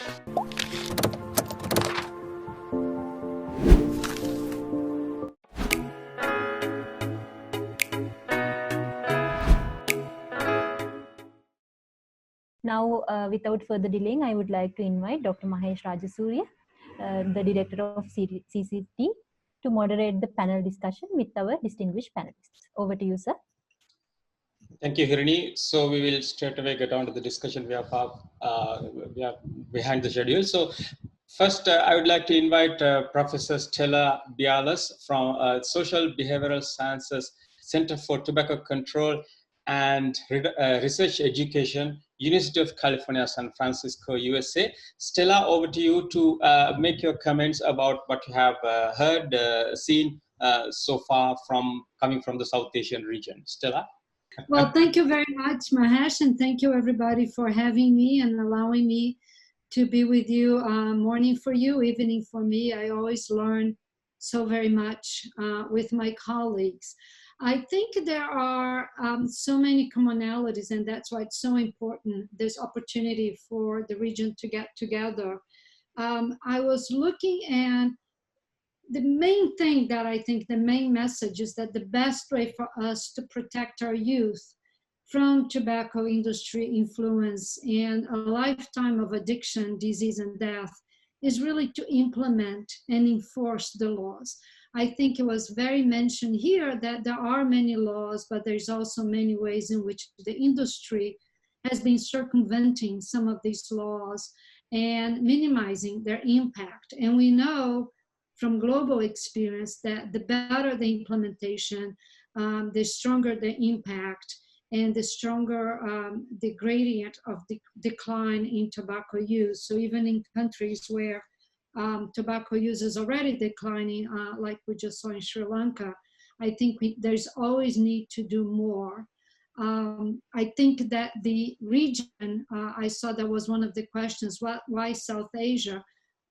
Now, without further delaying, I would like to invite Dr. Mahesh Rajasurya, the Director of CCT, to moderate the panel discussion with our distinguished panelists. Over to you, sir. Thank you, Hirini. So we will straight away get on to the discussion. We are behind the schedule. So first, I would like to invite Professor Stella Bialas from Social Behavioral Sciences Center for Tobacco Control and Research Education, University of California, San Francisco, USA. Stella, over to you to make your comments about what you have heard, seen so far coming from the South Asian region. Stella? Well, thank you very much, Mahesh, and thank you everybody for having me and allowing me to be with you. Morning for you, evening for me. I always learn so very much with my colleagues. I think there are so many commonalities, and that's why it's so important, this opportunity for the region to get together. I was looking at the main thing that I think the main message is that the best way for us to protect our youth from tobacco industry influence and a lifetime of addiction, disease, and death is really to implement and enforce the laws. I think it was very mentioned here that there are many laws, but there's also many ways in which the industry has been circumventing some of these laws and minimizing their impact. And we know from global experience that the better the implementation, the stronger the impact, and the stronger the gradient of the decline in tobacco use. So even in countries where tobacco use is already declining, like we just saw in Sri Lanka, I think there's always need to do more. I think that the region, I saw that was one of the questions, why South Asia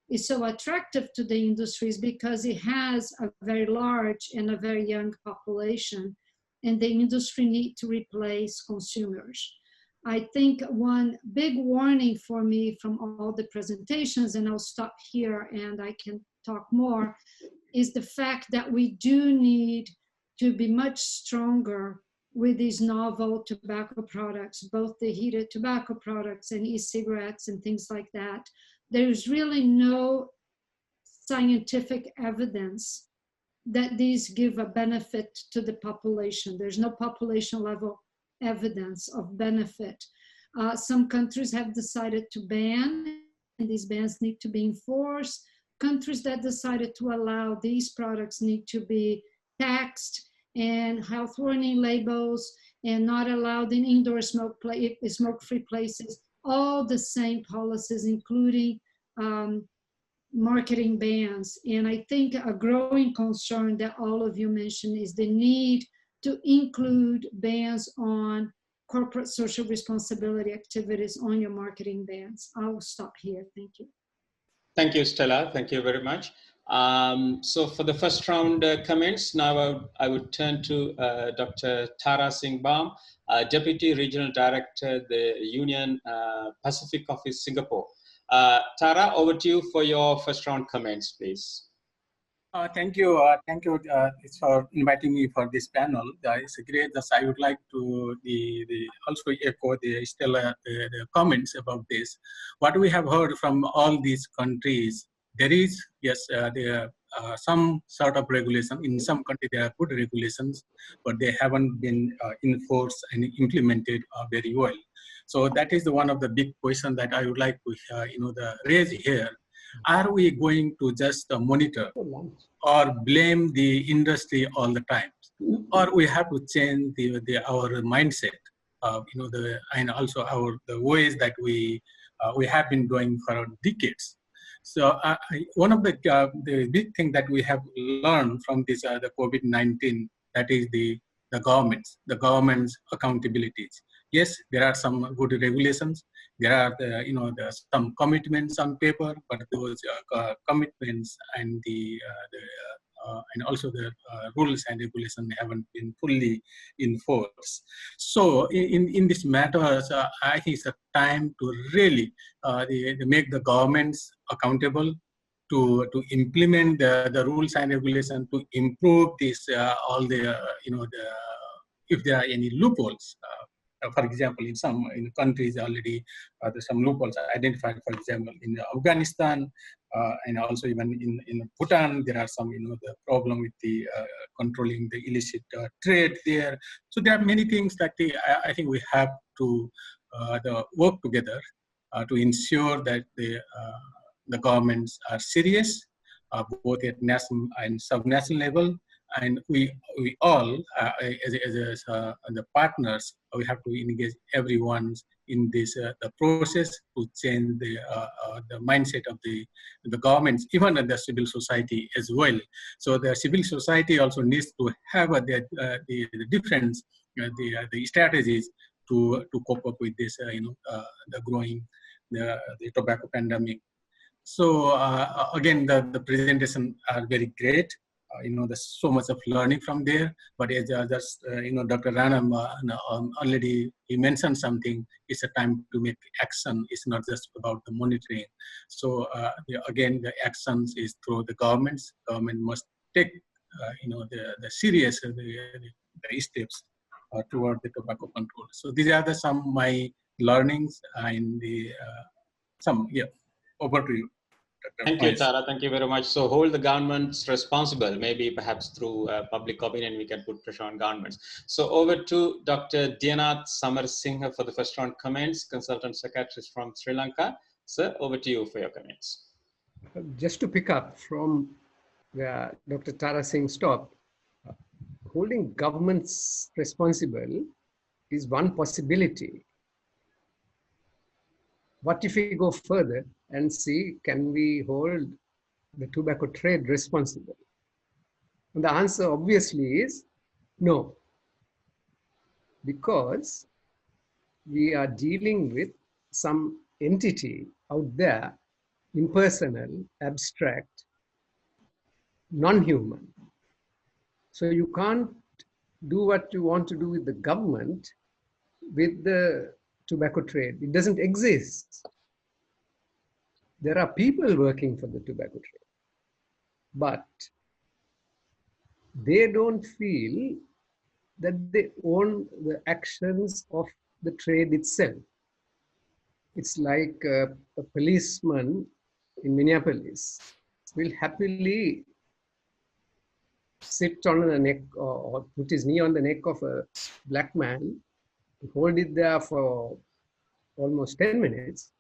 is so attractive to the industries, because it has a very large and a very young population, and the industry need to replace consumers. I think one big warning for me from all the presentations, and I'll stop here and I can talk more, is the fact that we do need to be much stronger with these novel tobacco products, both the heated tobacco products and e-cigarettes and things like that. There's really no scientific evidence that these give a benefit to the population. There's no population level evidence of benefit. Some countries have decided to ban, and these bans need to be enforced. Countries that decided to allow these products need to be taxed and health warning labels and not allowed in indoor smoke-free places. All the same policies, including marketing bans. And I think a growing concern that all of you mentioned is the need to include bans on corporate social responsibility activities on your marketing bans. I'll stop here. Thank you. Thank you, Stella. Thank you very much. So for the first round comments, now I would turn to Dr. Tara Singh Baum, Deputy Regional Director, the Union Pacific Office, Singapore. Tara, over to you for your first round comments, please. Thank you for inviting me for this panel. It's great. I would like to also echo the Stella the comments about this. What we have heard from all these countries, there is there are some sort of regulation. In some countries there are good regulations, but they haven't been enforced and implemented very well. So that is one of the big questions that I would like to raise here. Are we going to just monitor or blame the industry all the time, or we have to change our mindset, and also the ways that we have been doing for decades? So one of the big thing that we have learned from this the COVID-19, that is the government's accountabilities. Yes, there are some good regulations. There are some commitments on paper, but those commitments and the and also the rules and regulations haven't been fully enforced. So in this matter, I think it's a time to really make the governments accountable to implement the rules and regulations, to improve this all the if there are any loopholes. For example, in some countries already there's some loopholes identified. For example, in Afghanistan and also even in Bhutan, there are some the problem with the controlling the illicit trade there. So there are many things that I think we have to work together to ensure that the governments are serious, both at national and sub-national level, and we all, as the partners, we have to engage everyone in this the process to change the mindset of the governments, even at the civil society as well. So the civil society also needs to have the different the strategies to cope up with this the growing the tobacco pandemic. So again, the presentation are very great. There's so much of learning from there. But as Dr. Ranam already he mentioned something. It's a time to make action. It's not just about the monitoring. So again, the actions is through the governments. Government must take the serious the steps toward the tobacco control. So these are some of my learnings in the over to you. Thank you, Tara. Thank you very much. So hold the governments responsible, maybe perhaps through public opinion, we can put pressure on governments. So over to Dr. Dianath Samarsinghe for the first round comments, consultant psychiatrist from Sri Lanka. Sir, over to you for your comments. Just to pick up from where Dr. Tara Singh stopped, holding governments responsible is one possibility. What if we go further and see, can we hold the tobacco trade responsible? And the answer obviously is no, because we are dealing with some entity out there, impersonal, abstract, non-human. So you can't do what you want to do with the government with the tobacco trade. It doesn't exist. There are people working for the tobacco trade, but they don't feel that they own the actions of the trade itself. It's like a policeman in Minneapolis will happily sit on the neck or put his knee on the neck of a black man, hold it there for almost 10 minutes,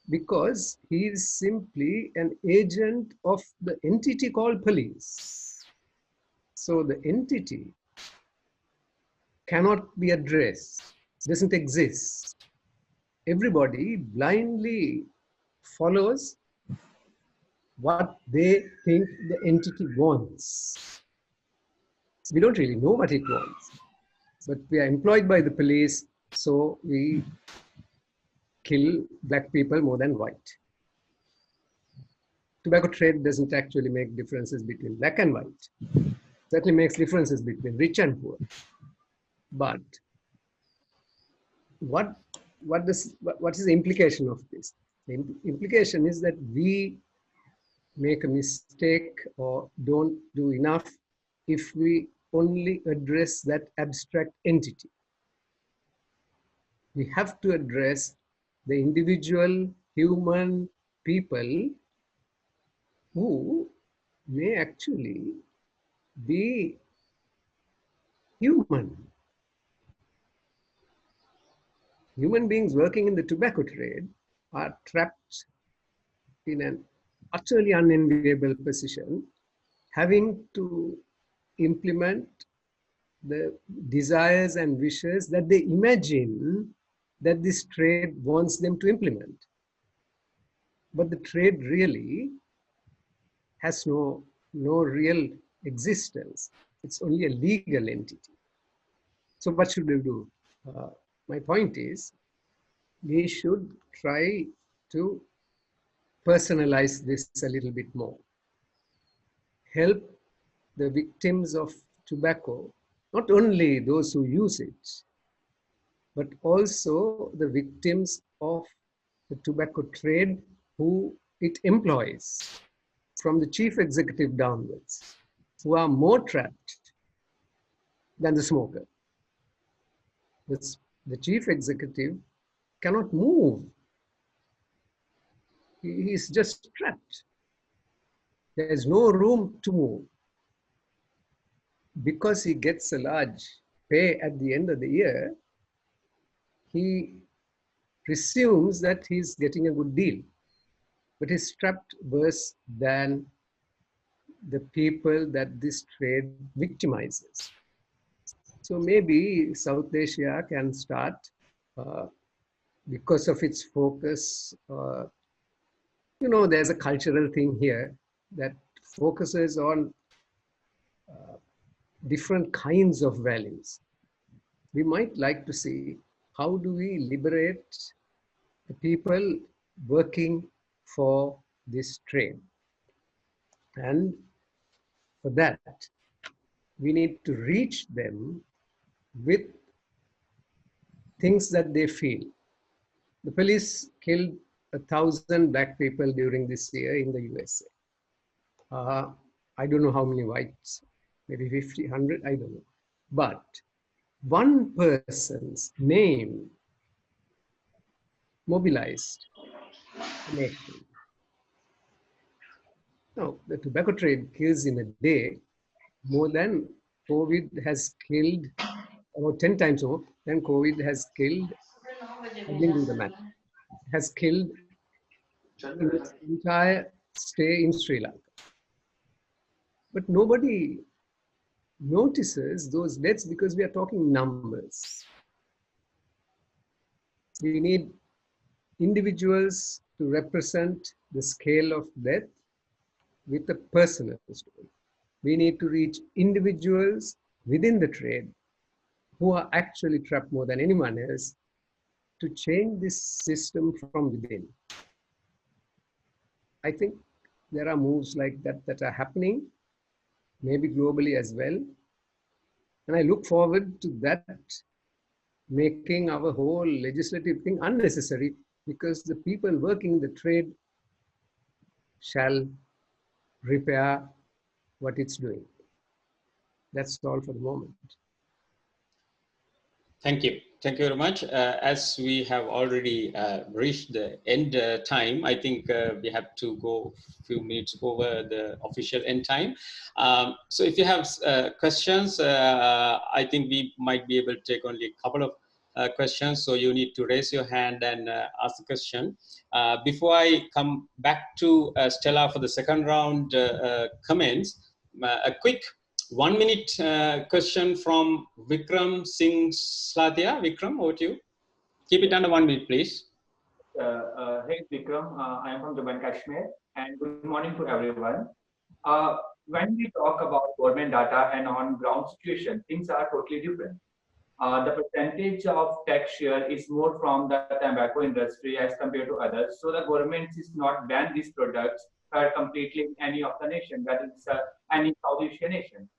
because he is simply an agent of the entity called police. So the entity cannot be addressed, doesn't exist. Everybody blindly follows what they think the entity wants. We don't really know what it wants, but we are employed by the police, so we kill black people more than white. Tobacco trade doesn't actually make differences between black and white. It certainly makes differences between rich and poor. But what is the implication of this? The implication is that we make a mistake or don't do enough if we only address that abstract entity. We have to address the individual human people who may actually be human. Human beings working in the tobacco trade are trapped in an utterly unenviable position, having to implement the desires and wishes that they imagine that this trade wants them to implement. But the trade really has no real existence. It's only a legal entity. So what should we do? My point is, we should try to personalize this a little bit more. help the victims of tobacco, not only those who use it, but also the victims of the tobacco trade who it employs, from the chief executive downwards, who are more trapped than the smoker. The chief executive cannot move. He is just trapped. There is no room to move. Because he gets a large pay at the end of the year, he presumes that he's getting a good deal, but he's trapped worse than the people that this trade victimizes. So maybe South Asia can start, because of its focus, there's a cultural thing here that focuses on different kinds of values. We might like to see, how do we liberate the people working for this trade? And for that, we need to reach them with things that they feel. The police killed 1,000 black people during this year in the USA. I don't know how many whites, maybe 50, 100, I don't know. But one person's name mobilized the nation. Now, the tobacco trade kills in a day more than COVID has killed, about 10 times more than COVID has killed. I didn't do the math. Has killed in its entire stay in Sri Lanka. But nobody notices those deaths because we are talking numbers. We need individuals to represent the scale of death with a personal story. We need to reach individuals within the trade who are actually trapped more than anyone else to change this system from within. I think there are moves like that that are happening, maybe globally as well. And I look forward to that making our whole legislative thing unnecessary, because the people working in the trade shall repair what it's doing. That's all for the moment. Thank you. Thank you very much. As we have already reached the end time, I think we have to go a few minutes over the official end time. So if you have questions, I think we might be able to take only a couple of questions. So you need to raise your hand and ask the question. Before I come back to Stella for the second round comments, a quick 1 minute question from Vikram Singh Slatia. Vikram, over to you. Keep it under 1 minute, please. Hey, Vikram. I am from Jammu and Kashmir, and good morning to everyone. When we talk about government data and on-ground situation, things are totally different. The percentage of tax share is more from the tobacco industry as compared to others. So the government is not ban these products completely in any of the nation, that is any South Asian nation.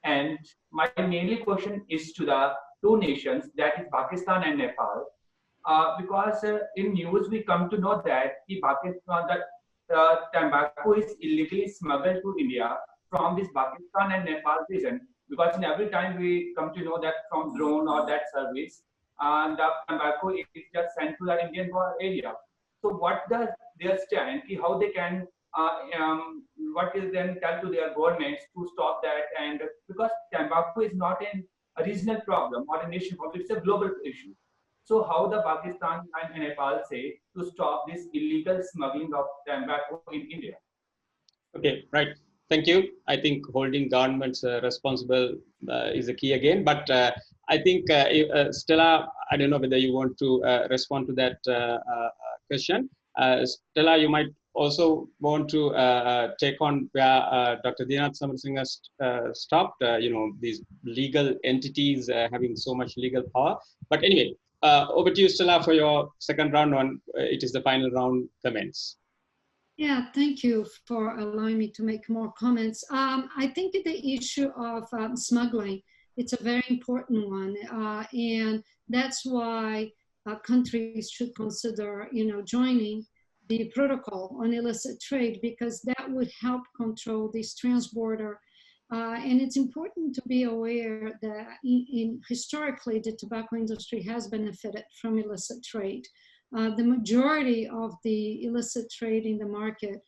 And my mainly question is to the two nations, that is Pakistan and Nepal, because in news we come to know that tobacco is illegally smuggled to India from this Pakistan and Nepal region. Because in every time we come to know that from drone or that service, the tobacco is just sent to the Indian area. So what does their stand? How they can, what is then tell to their governments to stop that? And because tobacco is not a regional problem or a nation problem, it's a global issue. So how the Pakistan and Nepal say to stop this illegal smuggling of tobacco in India? Okay, right. Thank you. I think holding governments responsible is the key again. But I think, Stella, I don't know whether you want to respond to that question. Stella, you might also want to take on where Dr. Dinath Samarsingh has stopped, these legal entities having so much legal power. But anyway, over to you, Stella, for your second round on, it is the final round comments. Yeah, thank you for allowing me to make more comments. I think that the issue of smuggling, it's a very important one. And that's why countries should consider, joining the protocol on illicit trade, because that would help control this transborder. And it's important to be aware that historically, the tobacco industry has benefited from illicit trade. The majority of the illicit trade in the market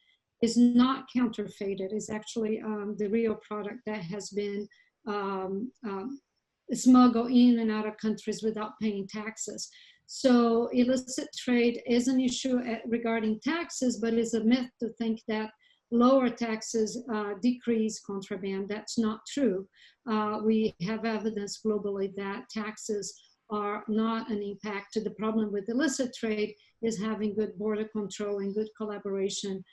is not counterfeited, is actually the real product that has been smuggled in and out of countries without paying taxes. So illicit trade is an issue regarding taxes, but it's a myth to think that lower taxes decrease contraband. That's not true. We have evidence globally that taxes are not an impact. The problem with illicit trade is having good border control and good collaboration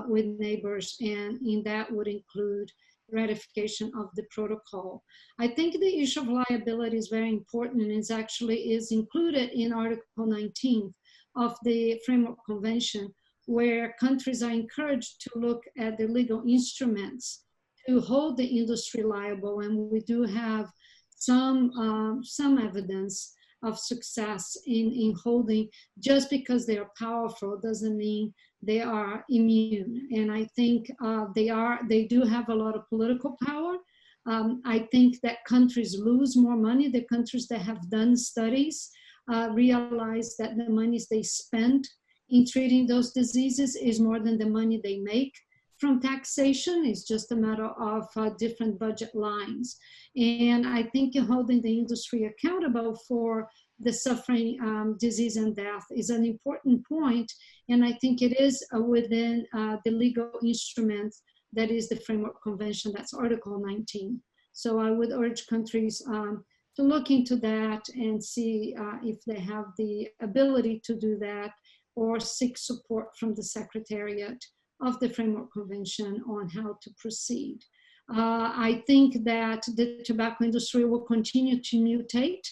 with neighbors, and in that would include ratification of the protocol. I think the issue of liability is very important, and is included in Article 19 of the Framework Convention, where countries are encouraged to look at the legal instruments to hold the industry liable, and we do have some evidence of success in holding. Just because they are powerful doesn't mean they are immune. And I think they do have a lot of political power. I think that countries lose more money. The countries that have done studies realize that the monies they spend in treating those diseases is more than the money they make from taxation. Is just a matter of different budget lines. And I think holding the industry accountable for the suffering, disease, and death is an important point. And I think it is within the legal instrument that is the Framework Convention, that's Article 19. So I would urge countries to look into that and see if they have the ability to do that, or seek support from the Secretariat of the Framework Convention on how to proceed. I think that the tobacco industry will continue to mutate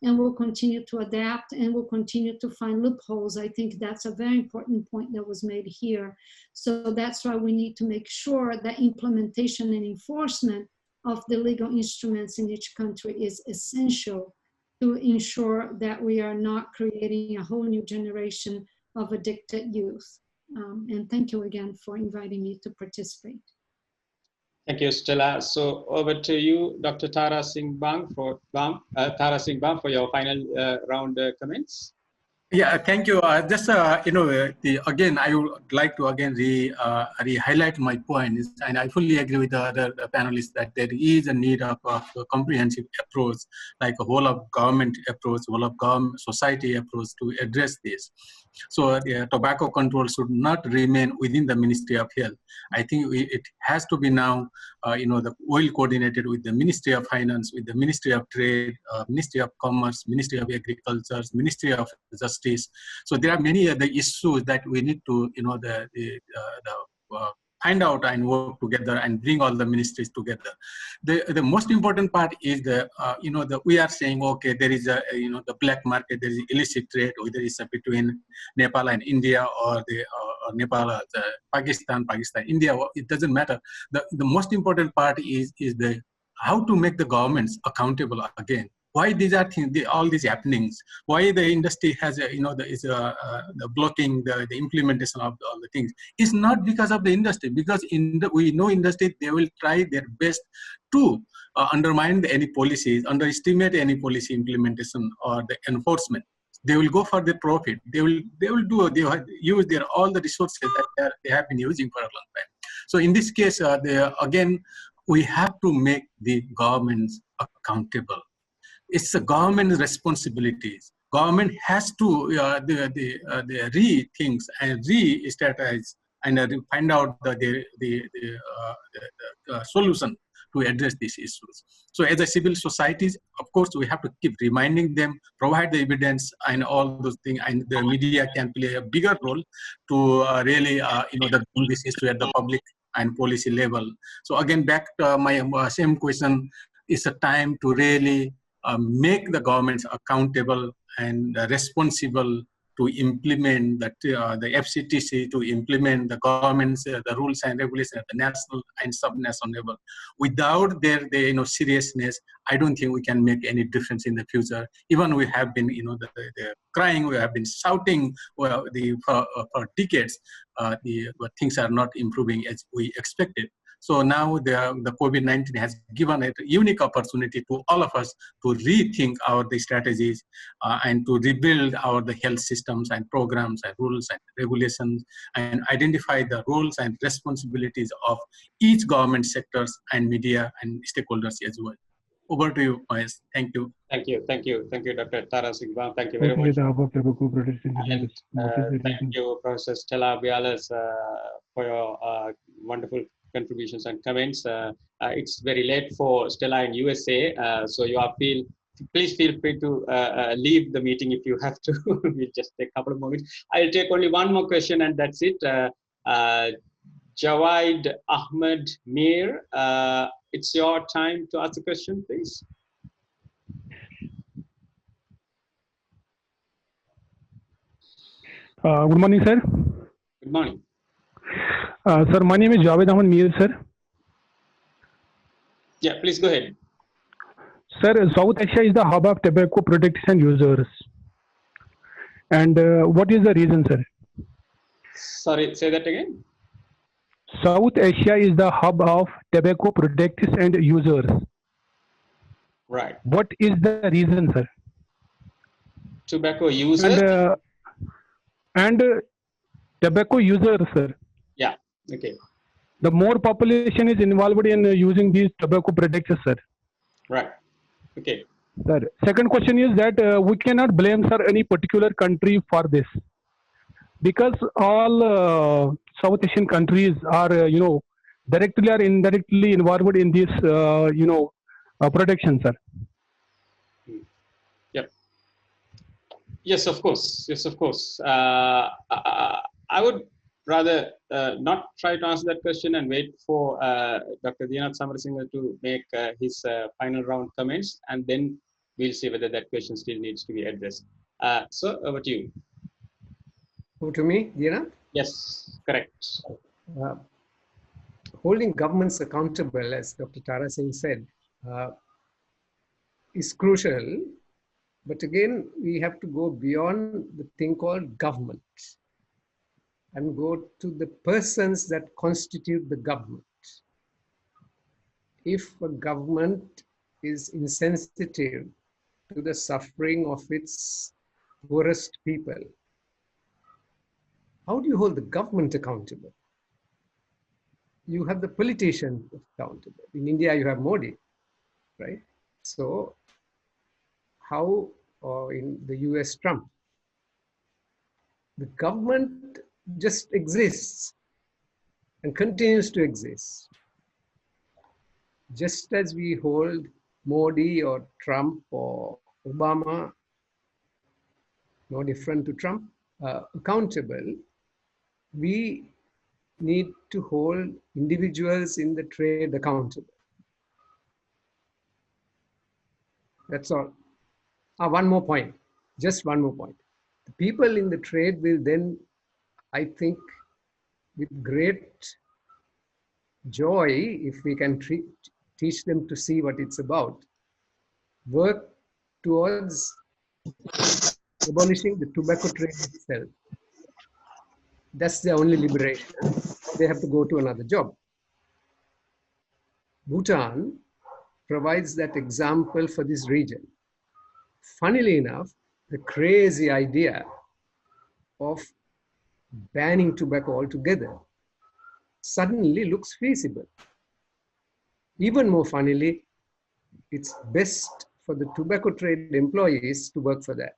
and will continue to adapt and will continue to find loopholes. I think that's a very important point that was made here. So that's why we need to make sure that implementation and enforcement of the legal instruments in each country is essential to ensure that we are not creating a whole new generation of addicted youth. And thank you again for inviting me to participate. Thank you, Stella. So over to you, Dr. Tara Singh Bang for your final round comments. Yeah, thank you. Just again, I would like to again re-highlight my point, and I fully agree with the other panelists that there is a need of a comprehensive approach, like a whole of government approach, whole of government society approach to address this. So tobacco control should not remain within the Ministry of Health. I think it has to be now, well coordinated with the Ministry of Finance, with the Ministry of Trade, Ministry of Commerce, Ministry of Agriculture, Ministry of Justice. So there are many other issues that we need to, find out and work together and bring all the ministries together. The most important part is we are saying, okay, there is a, the black market, there is illicit trade, whether it's between Nepal and India, or Nepal, Pakistan, India, it doesn't matter. The most important part is how to make the governments accountable again. Why these are things, all these happenings? Why the industry has, the blocking the implementation of all the things? It's not because of the industry, because we know industry, they will try their best to undermine any policies, underestimate any policy implementation or the enforcement. They will go for the profit. They will use all the resources that they have been using for a long time. So in this case, again, we have to make the governments accountable. It's the government's responsibilities. Government has to rethink and re-strategize and find out the solution to address these issues. So as a civil societies, of course, we have to keep reminding them, provide the evidence and all those things, and the media can play a bigger role to really, bring this issue at the public and policy level. So again, back to my same question, it's a time to really make the governments accountable and responsible to implement the FCTC, to implement the government's the rules and regulations at the national and sub-national level. Without their seriousness, I don't think we can make any difference in the future. Even we have been the crying, we have been shouting for decades, but things are not improving as we expected. So now the COVID-19 has given a unique opportunity to all of us to rethink the strategies and to rebuild the health systems and programs and rules and regulations, and identify the roles and responsibilities of each government sectors and media and stakeholders as well. Over to you, Mahesh. Thank you. Thank you, Dr. Tara Singhbam. Thank you very much. And thank you, Professor Stella Bialas, for your wonderful contributions and comments. It's very late for Stella in USA, so please feel free to leave the meeting if you have to. We'll just take a couple of moments. I'll take only one more question and that's it. Jawad Ahmed Mir, it's your time to ask the question, please. Good morning, sir. Good morning. Sir, my name is Javed Ahmed Mir, sir. Yeah, please go ahead. Sir, South Asia is the hub of tobacco products and users. And what is the reason, sir? Sorry, say that again. South Asia is the hub of tobacco products and users. Right. What is the reason, sir? Tobacco users? And tobacco users, sir. Yeah, okay. The more population is involved in using these tobacco products, sir. Right, okay. Sir, second question is that we cannot blame, sir, any particular country for this. Because all South Asian countries are, directly or indirectly involved in this, production, sir. Yep. Yes, of course. Yes, of course. I would rather not try to answer that question and wait for Dr. Dinath Samarasinghe to make his final round comments, and then we'll see whether that question still needs to be addressed. So over to you. Over to me, Dinath? Yes, correct. Holding governments accountable, as Dr. Tara Singh said, is crucial. But again, we have to go beyond the thing called government and go to the persons that constitute the government. If a government is insensitive to the suffering of its poorest people, how do you hold the government accountable? You have the politician accountable. In India, you have Modi, right? So how, or in the US, Trump? The government just exists and continues to exist. Just as we hold Modi or Trump or Obama, no different to Trump, accountable, we need to hold individuals in the trade accountable. That's all. One more point, just one more point. The people in the trade will then, I think, with great joy, if we can teach them to see what it's about, work towards abolishing the tobacco trade itself. That's their only liberation. They have to go to another job. Bhutan provides that example for this region. Funnily enough, the crazy idea of banning tobacco altogether suddenly looks feasible. Even more funnily, it's best for the tobacco trade employees to work for that.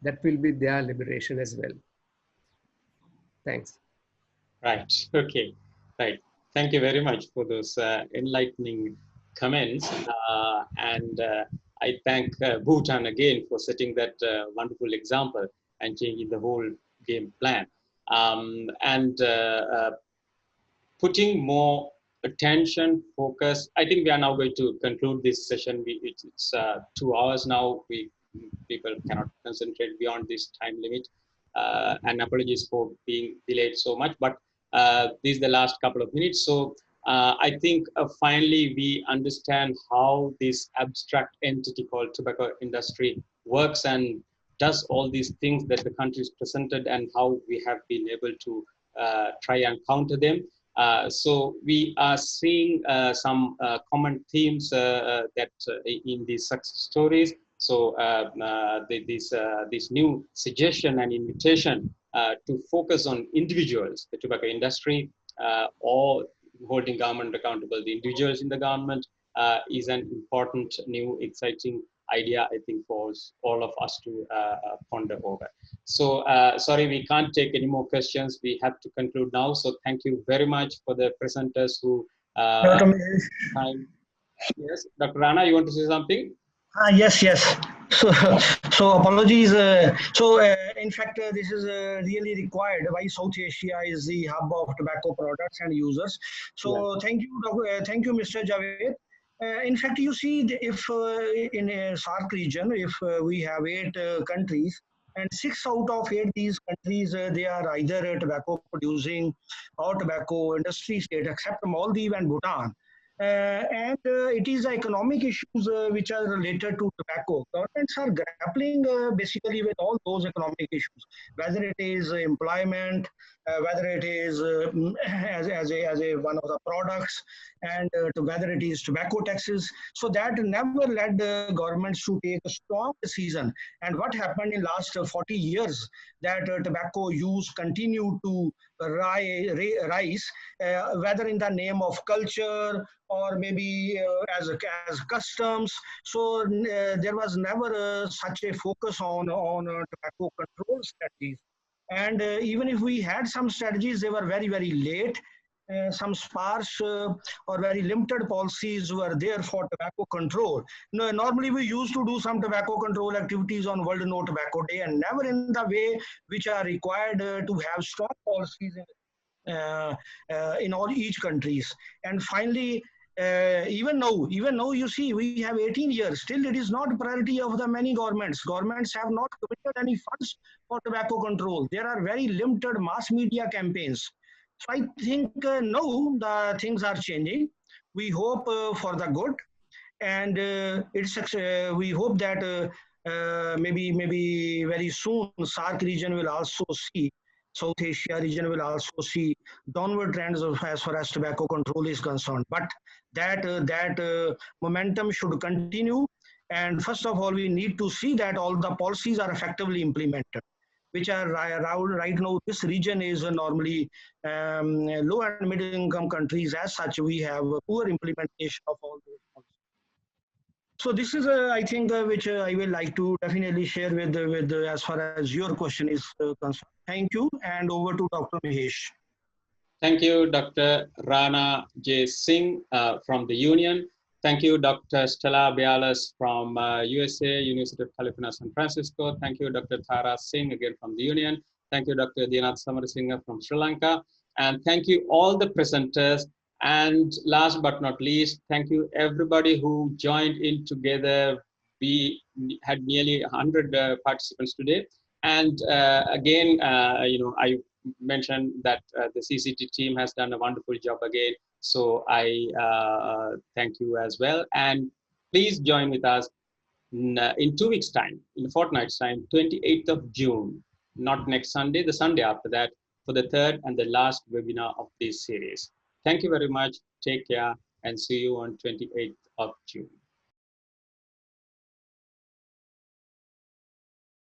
That will be their liberation as well. Thanks. Right, okay, right. Thank you very much for those enlightening comments. And I thank Bhutan again for setting that wonderful example and changing the whole game plan. And putting more attention, focus. I think we are now going to conclude this session. It's 2 hours now. We people cannot concentrate beyond this time limit. And apologies for being delayed so much, but this is the last couple of minutes. So I think finally we understand how this abstract entity called tobacco industry works and does all these things that the country is presented, and how we have been able to try and counter them. So we are seeing some common themes that in these success stories. So this new suggestion and invitation to focus on individuals, the tobacco industry, or holding government accountable, the individuals in the government, is an important, new, exciting idea, I think, for all of us to ponder over. So sorry, we can't take any more questions. We have to conclude now. So thank you very much for the presenters who time. Yes, Dr. Rana, you want to say something? Yes. So apologies. In fact, this is really required. Why South Asia is the hub of tobacco products and users. So thank you, Mr. Javed. In fact, you see, if in a SARC region, if we have 8 countries, and 6 out of 8 these countries, they are either tobacco producing or tobacco industry state, except Maldives and Bhutan. It is economic issues which are related to tobacco. Governments are grappling basically with all those economic issues, whether it is employment, whether it is as a one of the products, and whether it is tobacco taxes. So that never led governments to take a strong decision. And what happened in last 40 years, that tobacco use continued to rise, whether in the name of culture or maybe as customs. So there was never such a focus on tobacco control strategies. And even if we had some strategies, they were very, very late. Some sparse or very limited policies were there for tobacco control. Normally we used to do some tobacco control activities on World No Tobacco Day, and never in the way which are required to have strong policies in all each countries. And finally, even now, you see, we have 18 years. Still, it is not priority of the many governments. Governments have not committed any funds for tobacco control. There are very limited mass media campaigns. So I think now the things are changing. We hope for the good, and we hope that maybe very soon SARC region will also see. South Asia region will also see downward trends as far as tobacco control is concerned. But that momentum should continue. And first of all, we need to see that all the policies are effectively implemented, which are right now. This region is normally low and middle income countries. As such, we have poor implementation of all those policies. So this is, I think, which I will like to definitely share with as far as your question is concerned. Thank you, and over to Dr. Mahesh. Thank you, Dr. Rana J. Singh from the Union. Thank you, Dr. Stella Bialas from USA, University of California, San Francisco. Thank you, Dr. Tara Singh, again from the Union. Thank you, Dr. Dinath Samarasinghe from Sri Lanka. And thank you all the presenters. And last but not least, thank you everybody who joined in together. We had nearly 100 participants today. And again, I mentioned that the CCT team has done a wonderful job again. So I thank you as well. And please join with us in 2 weeks' time, in a fortnight's time, 28th of June, not next Sunday, the Sunday after that, for the third and the last webinar of this series. Thank you very much. Take care and see you on 28th of June.